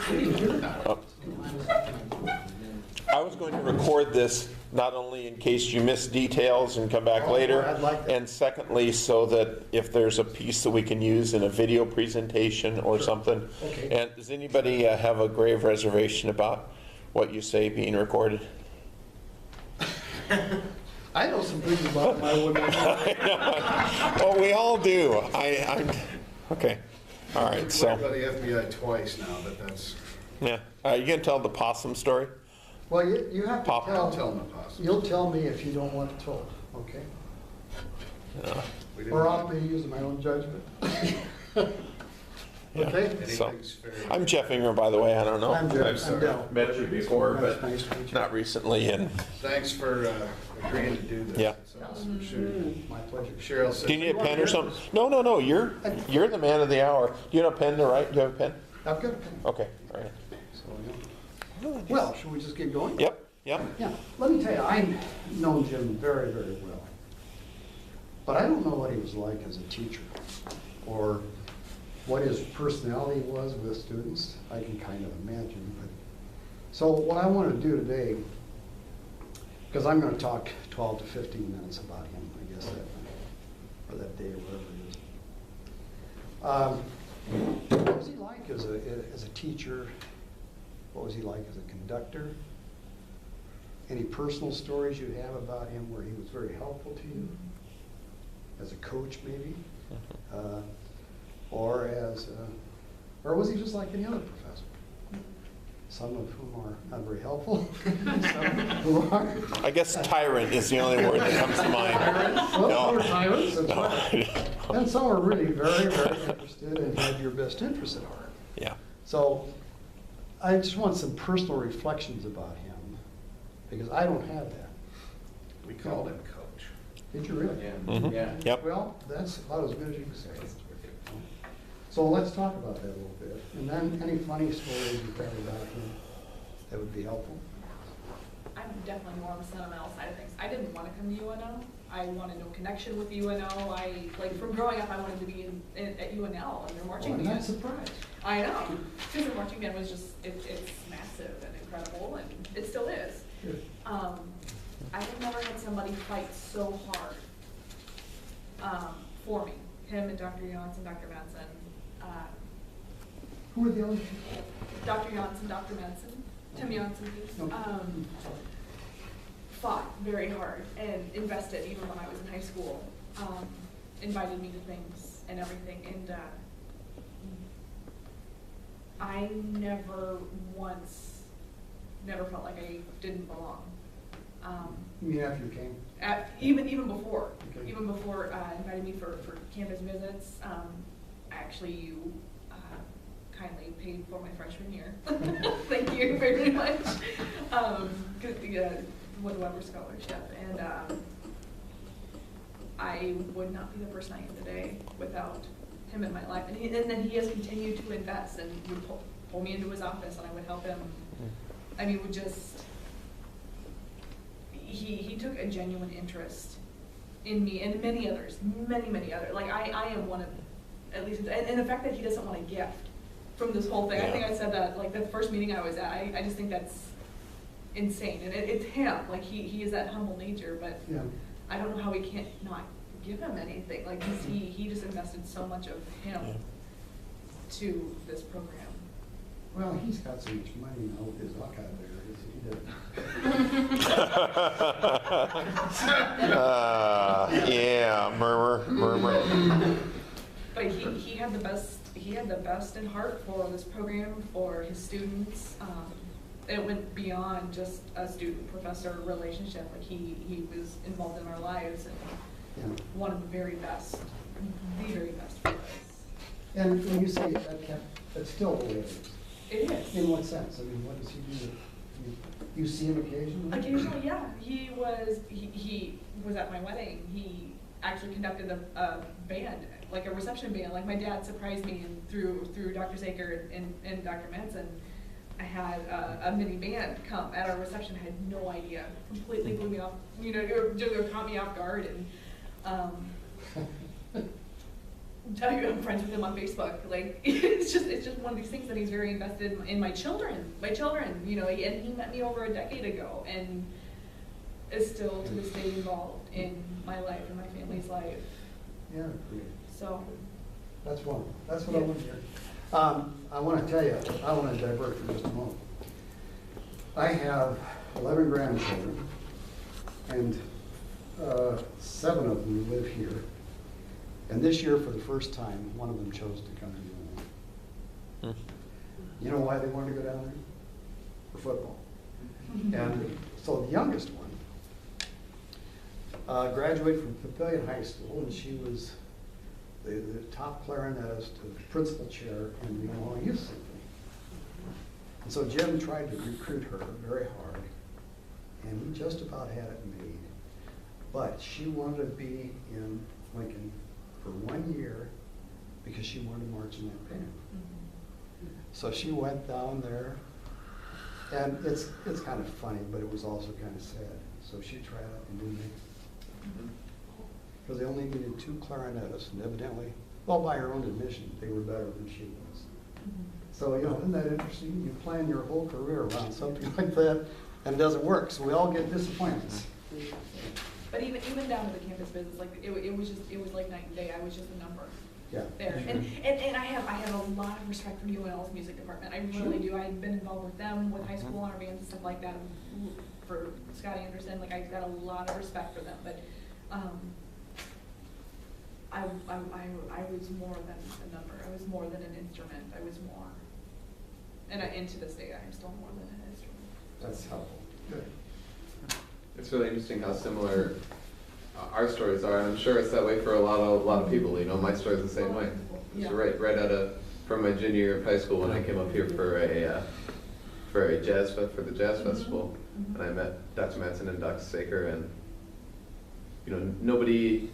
I was going to record this not only in case you miss details and come back later, I'd like that. and secondly, so that if there's a piece that we can use in a video presentation or something. Okay. And does anybody have a grave reservation about what you say being recorded? I know some things about him I wouldn't know. Well, we all do. I'm okay. All right. So, Went by the FBI twice now, but that's, yeah. You gonna tell the possum story? Well, you have to Pop. I'll tell, tell them the possible. you'll tell me if you don't want it told, okay? We didn't Or want I'll be using my own judgment. Yeah. Okay? So, anything's fair. I'm Jeff Ingram, by the way. I don't know. I'm Jeff. I'm sorry. Del. Met you before, but Nice to meet you. not recently. And Thanks for agreeing to do this. Yeah. It's awesome. My pleasure. Cheryl said. do you need a pen or something? No, no, no. You're the man of the hour. Do you have a pen to write? Do you have a pen? I've got a pen. Okay. All right. So, yeah. Well, should we just get going? Yep. Yep. Yeah, let me tell you, I've known Jim very, very well. But I don't know what he was like as a teacher, or what his personality was with students. I can kind of imagine. But so what I want to do today, because I'm going to talk 12 to 15 minutes about him, I guess, or that day, or whatever it is. What was he like as a teacher? What was he like as a conductor? Any personal stories you have about him where he was very helpful to you? As a coach, maybe? Or or was he just like any other professor? Some of whom are not very helpful, some who are. I guess tyrant is the only word that comes to mind. Well, No. some are tyrants, that's No. right. And some are really very, very interested and have your best interest at heart. Yeah. So I just want some personal reflections about him, because I don't have that. We called him Coach. Did you really? Mhm. Yeah. Yep. Well, that's about as good as you can say. So let's talk about that a little bit. And then any funny stories you have about him that would be helpful? I'm definitely more on the sentimental side of things. I didn't want to come to UNO. I wanted no connection with UNO. From growing up, I wanted to be at UNL and their marching Well, I'm band. not surprised. I know, because their marching band was just, it's massive and incredible, and it still is. Good. I've never had somebody fight so hard for me. Him and Dr. Janssen, Dr. Manson. Who are the other people? Dr. Janssen, Dr. Manson, Tim Janssen, Okay. fought very hard and invested even when I was in high school. Invited me to things and everything, and I never felt like I didn't belong. You mean after you came? Even before, Okay. invited me for campus visits. Actually, you kindly paid for my freshman year. Thank you very much. With the Weber Scholarship, and I would not be the person I am today without him in my life. And then he has continued to invest and would pull me into his office, and I would help him. I mean, he took a genuine interest in me and many others, many others. Like I am one of, at least, and the fact that he doesn't want a gift from this whole thing. Yeah. I think I said that, like, the first meeting I was at, I just think that's insane. And it's him, like, he is that humble nature, but Yeah. I don't know how we can't not give him anything. Like, he just invested so much of him Yeah. to this program. Well, he's got so much money now with his vocabulary. Yeah. Murmur. But he had the best in heart for this program, for his students. It went beyond just a student-professor relationship. Like he was involved in our lives and Yeah. one of the very best for us. And when you say that that's still the way it is. It is. In what sense? I mean, what does he do? You see him occasionally? Occasionally, yeah. He was at my wedding. He actually conducted a band, like a reception band. Like, my dad surprised me, and through Dr. Zaker and Dr. Manson, I had a mini band come at our reception. I had no idea. Completely blew me off. Just caught me off guard. And I'm friends with him on Facebook. Like, it's just one of these things that he's very invested in my children, you know, and he met me over a decade ago and is still to this day involved in my life and my family's life. Yeah, great. So, That's one. That's what I want to hear. I want to tell you, I want to divert for just a moment. I have 11 grandchildren, and 7 of them live here. And this year, for the first time, one of them chose to come to UNLV. You know why they wanted to go down there? For football. And so the youngest one graduated from Papillion High School, and she was the top clarinetist to the principal chair in the Illinois Youth Symphony. And so Jim tried to recruit her very hard, and he just about had it made. But she wanted to be in Lincoln for 1 year because she wanted to march in that band. So she went down there, and it's kind of funny, but it was also kind of sad. So she tried out and didn't make it. Because they only needed 2 clarinetists, and evidently, well, by her own admission, they were better than she was. So, you know, isn't that interesting? You plan your whole career around something like that, and it doesn't work, so we all get disappointments. but even down to the campus business, like it was like night and day. I was just a number. Yeah. There. And I have a lot of respect for UNL's music department. I really do. I've been involved with them, with high school honor bands and stuff like that. For Scott Anderson, like I've got a lot of respect for them. But I was more than a number. I was more than an instrument. I was more. And to this day, I'm still more than an instrument. That's helpful. Good. It's really interesting how similar our stories are, and I'm sure it's that way for a lot of people. You know, my story's the same way. It's right out of from my junior year of high school when I came up here for the jazz festival, and I met Dr. Manson and Dr. Saker, and you know, nobody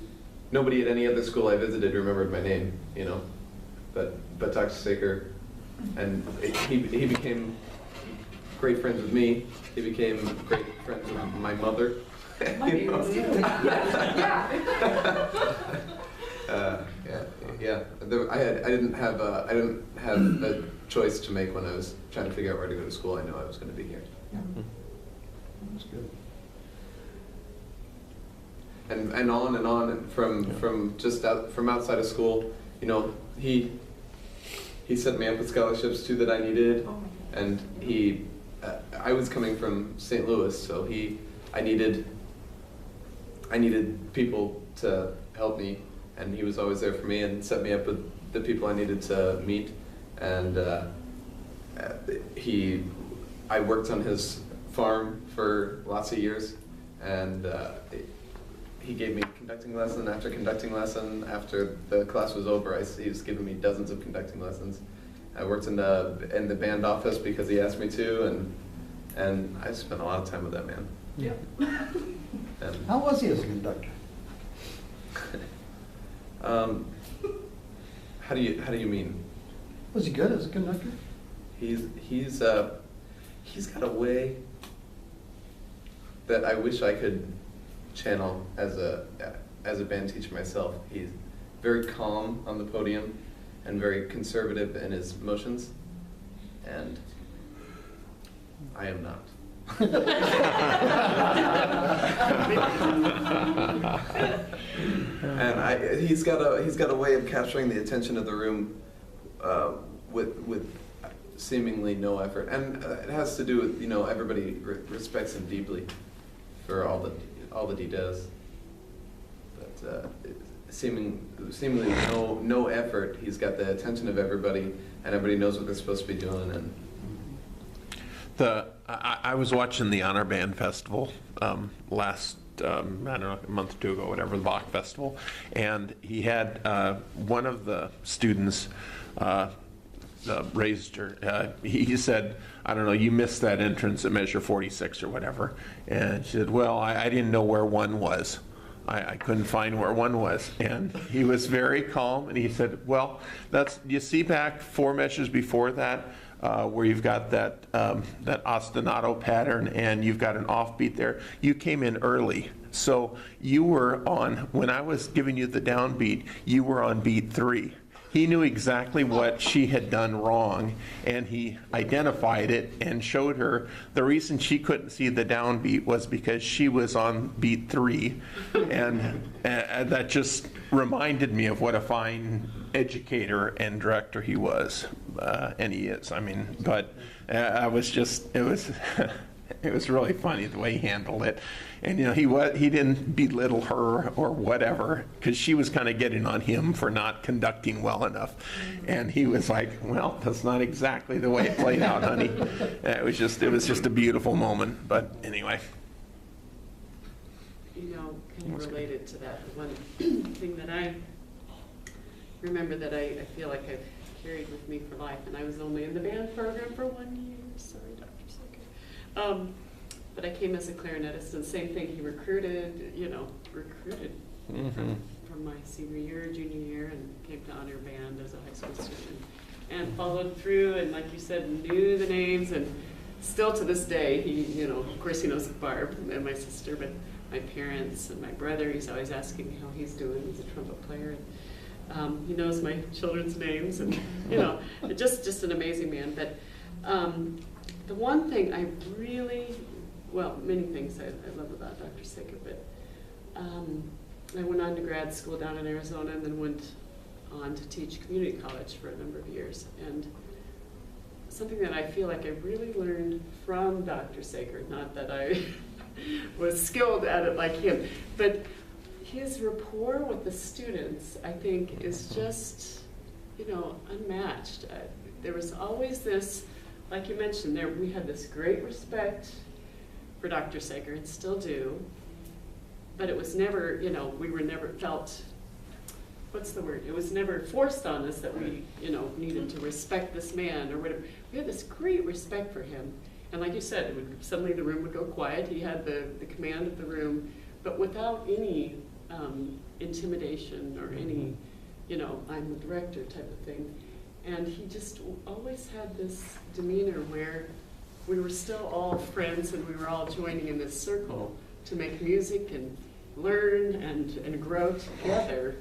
at any other school I visited remembered my name. You know, but Dr. Saker, and he became great friends with me. He became great friends with my mother. My babies too. I didn't have a choice to make when I was trying to figure out where to go to school. I knew I was going to be here. That's good. And on and on from outside of school. You know, he set me up with scholarships too that I needed, Oh my God. and I was coming from St. Louis, so I needed people to help me, and he was always there for me and set me up with the people I needed to meet. And I worked on his farm for lots of years, and he gave me conducting lesson after conducting lesson. After the class was over, he was giving me dozens of conducting lessons. I worked in the band office because he asked me to, and I spent a lot of time with that man. Yeah. And, How was he as a conductor? how do you mean? Was he good as a conductor? He's got a way that I wish I could channel as a band teacher myself. He's very calm on the podium and very conservative in his motions, and I am not. And he's got a way of capturing the attention of the room with seemingly no effort, and it has to do with, you know, everybody respects him deeply for all that he does, but seemingly no effort. He's got the attention of everybody, and everybody knows what they're supposed to be doing. And I was watching the Honor Band Festival last, I don't know, a month or two ago, whatever, the Bach Festival, and he had one of the students raised her, he said, I don't know, you missed that entrance at measure 46 or whatever, and she said, well, I didn't know where one was. I couldn't find where one was, and he was very calm, and he said, well, you see back 4 measures before that, where you've got that ostinato pattern and you've got an offbeat there. You came in early So you were on, when I was giving you the downbeat, you were on beat 3. He knew exactly what she had done wrong, and he identified it and showed her the reason she couldn't see the downbeat was because she was on beat 3. And that just reminded me of what a fine educator and director he was, and he is. I mean, but I was just, it was it was really funny the way he handled it. And he didn't belittle her or whatever, because she was kind of getting on him for not conducting well enough. And he was like, well, that's not exactly the way it played out, honey. It was just a beautiful moment. But anyway. Kind of related to that, one thing that I remember that I feel like I've carried with me for life, and I was only in the band program for 1 year, sorry, Dr. Saker. But I came as a clarinetist, and same thing, he recruited from my senior year, junior year, and came to honor band as a high school student, and followed through, and like you said, knew the names, and still to this day, he, of course he knows Barb and my sister, but my parents and my brother, he's always asking me how he's doing. He's a trumpet player. And, he knows my children's names, and just an amazing man. But the one thing I really, many things I love about Dr. Saker, but I went on to grad school down in Arizona, and then went on to teach community college for a number of years. And something that I feel like I really learned from Dr. Saker, not that I was skilled at it like him, but his rapport with the students, I think, is just, unmatched. There was always this, like you mentioned, we had this great respect for Dr. Saker, and still do, but it was never, we were never felt, what's the word? It was never forced on us that we, needed to respect this man or whatever. We had this great respect for him. And like you said, suddenly the room would go quiet. He had the command of the room, but without any intimidation or any, I'm the director type of thing. And he just always had this demeanor where we were still all friends, and we were all joining in this circle to make music and learn and grow together.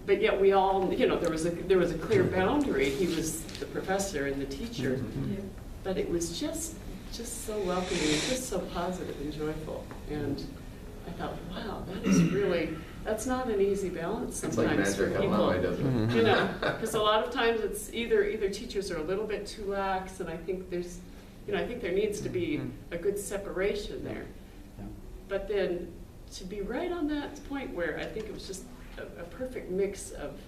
But yet we all, there was a clear boundary. He was the professor and the teacher. Yeah. But it was just so welcoming and just so positive and joyful. And I thought, wow, that's not an easy balance It's like sometimes for magic, I people. love it, doesn't it? Because a lot of times it's either teachers are a little bit too lax, and I think I think there needs to be a good separation there. Yeah. But then to be right on that point where I think it was just a perfect mix of,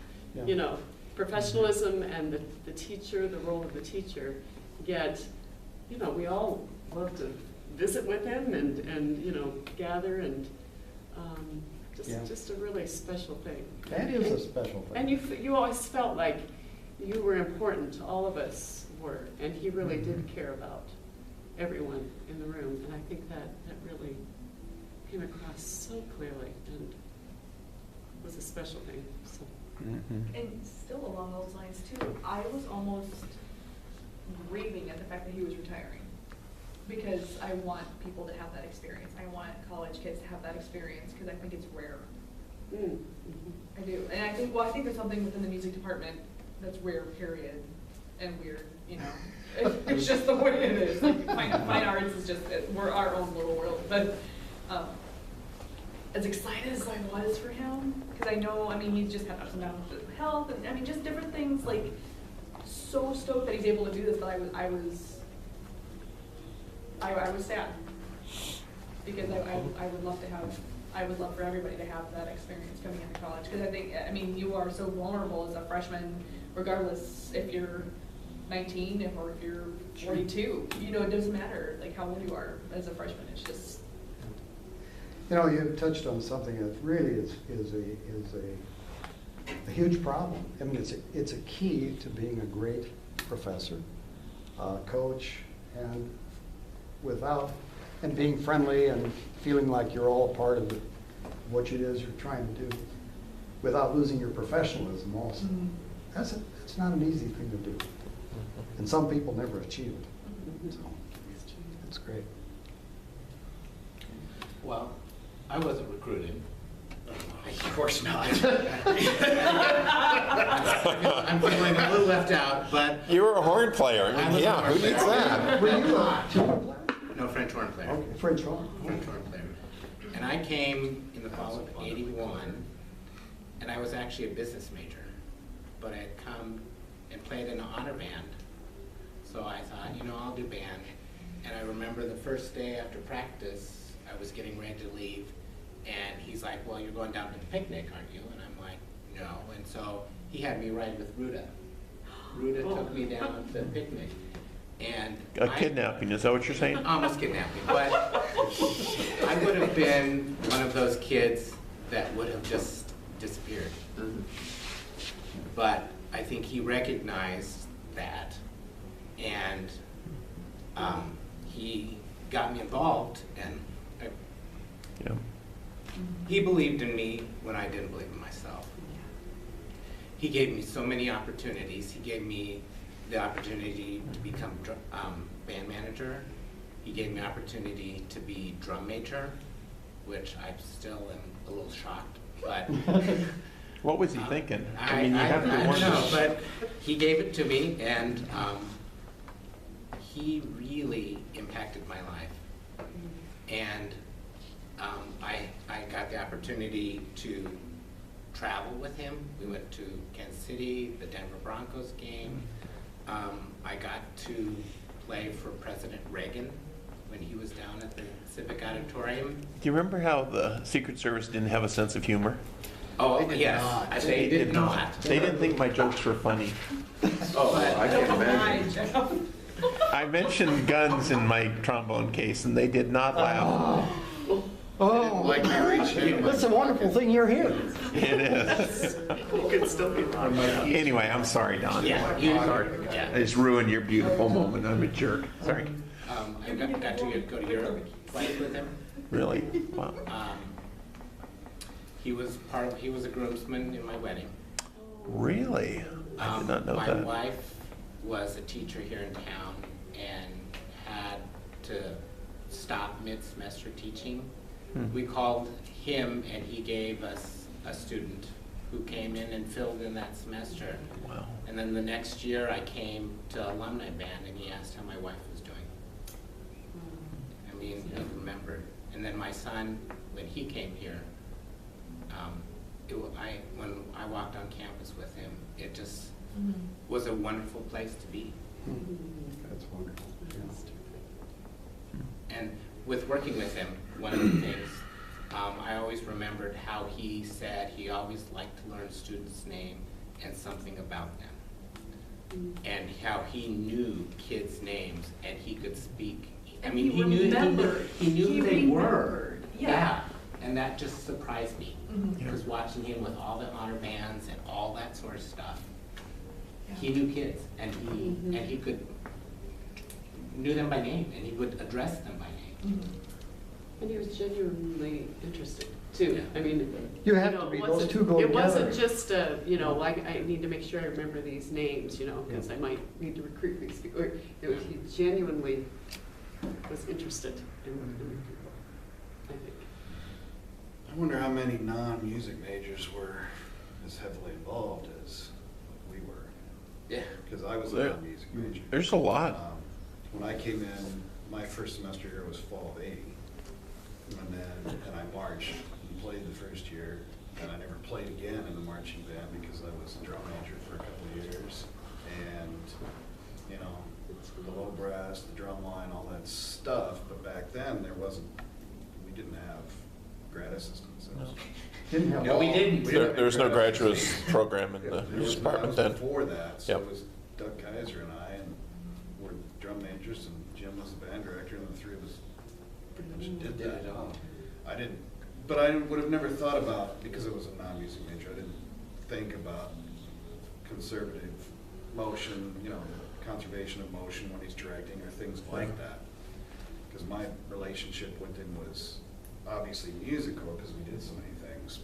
professionalism and the teacher, the role of the teacher. Yet, we all love to visit with him and gather, and just a really special thing. That is a special thing. And you always felt like you were important. All of us were, and he really did care about everyone in the room. And I think that really came across so clearly and was a special thing. So. And still along those lines too, I was almost grieving at the fact that he was retiring, because I want people to have that experience. I want college kids to have that experience, because I think it's rare. I do. And I think there's something within the music department that's rare, period, and weird, It's just the way it is. Like, fine arts is just, we're our own little world. But as excited as I was for him, because I know, he's just had ups and downs with health, and just different things, like, so stoked that he's able to do this, but I was sad, because I would love for everybody to have that experience coming into college, because I think, you are so vulnerable as a freshman, regardless if you're 19 or if you're 42, it doesn't matter like how old you are as a freshman. It's just, you touched on something that really is a huge problem. It's a key to being a great professor, coach, and being friendly and feeling like you're all a part of what it is you're trying to do, without losing your professionalism also. That's not an easy thing to do, and some people never achieve it. So it's great. Well, I wasn't recruited. Of course not. I'm feeling a little left out, but You were a horn player. I was a Yeah, horn who needs player. that? Were you a tuba player? no French horn player. Okay, French horn. French horn player. And I came in the fall of '81, and I was actually a business major, but I had come and played in an honor band. So I thought, you know, I'll do band. And I remember the first day after practice, I was getting ready to leave, and he's like, well, you're going down to the picnic, aren't you? And I'm like, no. And so he had me ride with Ruda. Ruda took me down to the picnic. And A kidnapping, is that what you're saying? almost kidnapped me, but I would have been one of those kids that would have just disappeared. But I think he recognized that, and he got me involved, and Yeah. he believed in me when I didn't believe in myself. He gave me so many opportunities. He gave me the opportunity to become band manager. He gave me opportunity to be drum major, which I still am a little shocked, but What was he thinking? I mean, you have to don't wonder. know, but he gave it to me, and he really impacted my life. And I got the opportunity to travel with him. We went to Kansas City, the Denver Broncos game. I got to play for President Reagan when he was down at the Civic Auditorium. Do you remember how the Secret Service didn't have a sense of humor? Oh, They did yes, not. they did not. They didn't think my jokes were funny. Oh, I can't Oh, imagine. my. I mentioned guns in my trombone case, and they did not laugh. Oh, Like you reached into my it's a wonderful thing you're here. It is. You could still be wrong. Anyway, I'm sorry, Don. Yeah, Sorry. yeah. I just ruined your beautiful moment. I'm a jerk. Sorry. I got to go to Europe twice with him. Really? Wow. He was a groomsman in my wedding. Really? I did not know My that. wife was a teacher here in town and had to stop mid-semester teaching. We called him, and he gave us a student who came in and filled in that semester. Wow. And then the next year, I came to alumni band, and he asked how my wife was doing. I mean, he remembered. And then my son, when he came here, when I walked on campus with him, it just was a wonderful place to be. That's wonderful. And with working with him, one of the things, I always remembered how he said he always liked to learn students' name and something about them. And how he knew kids' names and he could speak. I And mean, he he knew remembered. he knew He who they were. remembered, yeah. And that just surprised me. Mhm. Because watching him with all the honor bands and all that sort of stuff, he knew kids and he could knew them by name and he would address them by name. And he was genuinely interested too. I mean, You have know, to be, it those wasn't- two go It wasn't together. just, like, I need to make sure I remember these names, because I might need to recruit these people. He genuinely was interested in recruiting people, I think. I wonder how many non-music majors were as heavily involved as we were. Yeah. Because I was a There- non-music major. There's a lot. When I came in, my first semester here was fall of '80. And I marched and played the first year, and I never played again in the marching band because I was a drum major for a couple of years. And, the low brass, the drum line, all that stuff, but back then we didn't have grad assistants. Didn't have. No, we didn't. There's no graduate program in the That was department then. before that, so Yep. it was Doug Kaiser and I, and we're drum majors, and Jim was the band director, and the three of us pretty much did that. I didn't, but I would have never thought about, because it was a non-music major, I didn't think about conservative motion, conservation of motion when he's directing or things like that. Because my relationship with him was obviously musical, because we did so many things,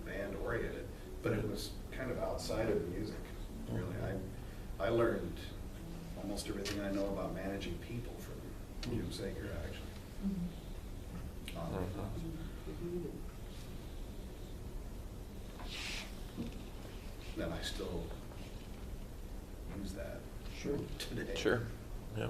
band oriented, but it was kind of outside of music, really. I learned almost everything I know about managing people from Jim Sager, actually. Then I still use that Sure. today. Sure, yeah.